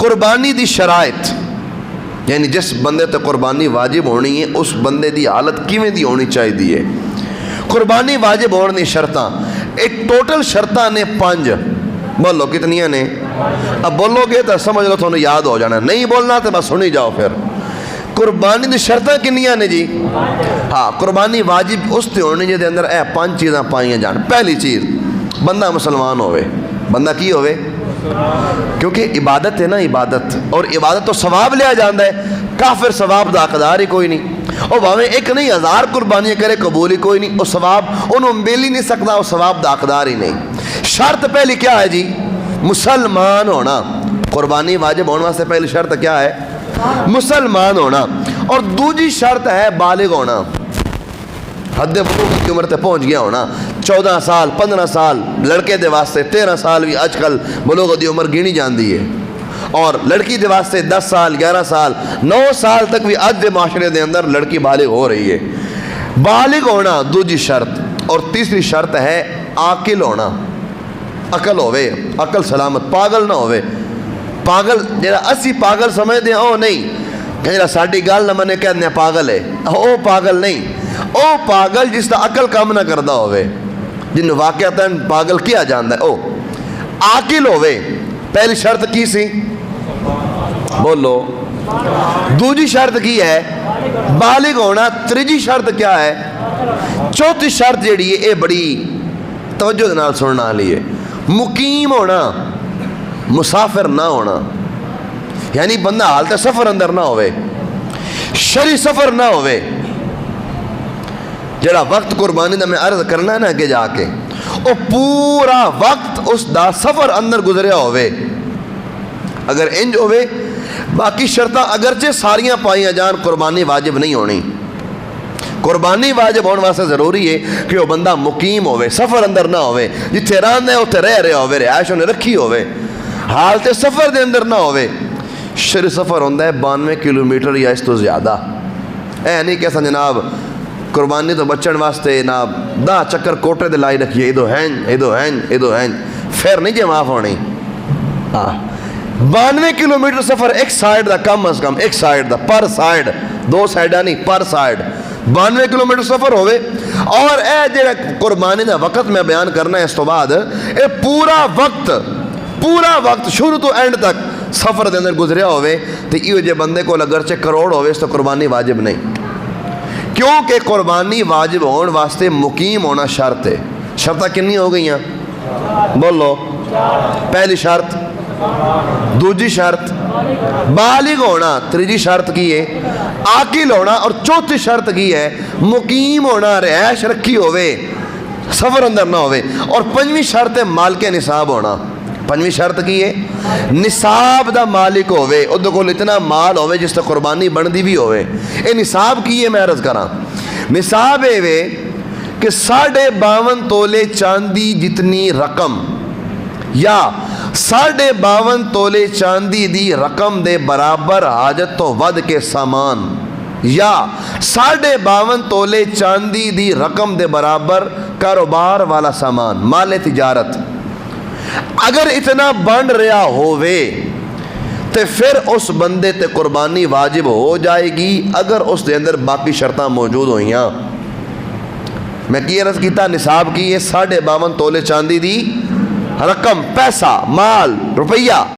قربانی دی شرائط یعنی جس بندے تے قربانی واجب ہونی ہے اس بندے دی حالت کیویں دی ہونی چاہیے. قربانی واجب ہونے دی شرطاں ایک ٹوٹل شرطاں نے 5. بولو کتنیاں نے؟ اب بولو گے تو سمجھ لو تھوڑا یاد ہو جانا, نہیں بولنا تو بس سنی جاؤ. پھر قربانی دی شرطاں کنیاں نے جی؟ ہاں, قربانی واجب اس تے ہونی جے دے اندر اے 5 چیزاں پائیاں جان. پہلی چیز, بندہ مسلمان ہوئے. بندہ کی ہوئے؟ کیونکہ عبادت ہے نا, عبادت, اور عبادت تو ثواب لیا جاندہ ہے. کافر ثواب دا حقدار ہی کوئی نہیں. اور بھاویں ایک نہیں 1000 قربانیاں کرے قبول ہی کوئی نہیں. وہ ثواب انہوں مل ہی نہیں سکتا, وہ ثواب دا حقدار ہی نہیں. شرط پہلی کیا ہے جی؟ مسلمان ہونا. قربانی واجب ہونے واسطے پہلی شرط کیا ہے؟ مسلمان ہونا. اور دوسری شرط ہے بالغ ہونا, حد بلوغ کی عمر تے پہنچ گیا ہونا. 14 سال 15 سال لڑکے دے واسطے, 13 سال بھی آج کل بلوغ دی عمر گنی جاندی ہے, اور لڑکی دے واسطے 10 سال 11 سال 9 سال تک بھی آج دے معاشرے دے اندر لڑکی بالغ ہو رہی ہے. بالغ ہونا دوسری شرط. اور تیسری شرط ہے عاقل ہونا, عقل ہوئے, عقل سلامت, پاگل نہ ہوئے. پاگل جیڑا اسی پاگل سمجھتے ہیں او نہیں, جیڑا ساڑی گال نہ منے کہتے ہیں پاگل ہے, او پاگل نہیں. او پاگل جس کا عقل کام نہ کردہ ہوئے, جن واقعتاً پاگل کیا جاندہ ہے. او عاقل ہوئے. پہلی شرط کی سی؟ بولو. دوسری شرط کی ہے؟ بالغ ہونا. تیسری شرط کیا ہے؟ چوتھی شرط جیڑی ہے اے بڑی توجہ نال سننا لیے, مقیم ہونا, مسافر نہ ہونا. یعنی بندہ حالت سفر اندر نہ ہوئے, شرعی سفر نہ ہوئے. جڑا وقت قربانی دا میں عرض کرنا ہے نا کہ جا کے او پورا وقت اس دا سفر اندر گزریا ہوئے. اگر انج ہوئے باقی شرطاں اگرچہ ساریاں پائیاں جان, قربانی واجب نہیں ہونی. قربانی واجب ہونے واسطے ضروری ہے کہ وہ بندہ مقیم ہوئے, سفر اندر نہ ہوئے, جتھے رہندا ہے اتھے رہ رہا ہوئے, رہائش انہیں رکھی ہوئے, حالت سفر دے اندر نہ ہوئے. شرعی سفر ہوندہ ہے 92 کلومیٹر یا اس تو زیادہ. اے نہیں کیسا جناب قربانی تو بچن واسطے نا 10 چکر کوٹے دے لائی رکھیے, ادو ہین ادو ہین ادو ہین, پھر نہیں جے معاف ہونی. 92 کلومیٹر سفر ایک سائیڈ دا, کم از کم ایک سائیڈ دا, پر سائیڈ, 2 سائیڈا نہیں, پر سائیڈ 92 کلومیٹر سفر ہوئے. اور اے جڑا قربانی دا وقت میں بیان کرنا ہے اس تو بعد, اے پورا وقت شروع تو اینڈ تک سفر دے اندر گزریا ہوئے. تو یہ جے بندے کو اگرچہ کروڑ ہوئے اس تو قربانی واجب نہیں, کیونکہ قربانی واجب ہون واسطے مقیم ہونا شرط ہے. شرطیں کنی ہو گئی ہیں؟ بولو. پہلی شرط, دوسری شرط بالغ ہونا, تیسری شرط کی ہے عاقل ہونا, اور چوتھی شرط کی ہے مقیم ہونا, رہائش رکھی ہوئے, سفر اندر نہ ہوئے. اور 5ویں شرط ہے مالک نصاب ہونا. 5ویں شرط کی ہے نصاب دا مالک ہوئے, او کو اتنا مال ہوئے جس تا قربانی بندی بھی ہوئے. اے نصاب کی ہے میں عرض کراں. نصاب ہے وے کہ 52.5 تولے چاندی جتنی رقم, یا 52.5 تولے چاندی دی رقم دے برابر حاجت تو ود کے سامان, یا 52.5 تولے چاندی دی رقم دے برابر کاروبار والا سامان, مال تجارت. اگر اتنا بن رہا ہوئے تو پھر اس بندے تے قربانی واجب ہو جائے گی, اگر اس دے اندر باقی شرطاں موجود ہوئیاں. میں کی عرض کیتا نصاب کی ہے 52.5 تولے چاندی دی رقم, پیسہ, مال, روپیہ.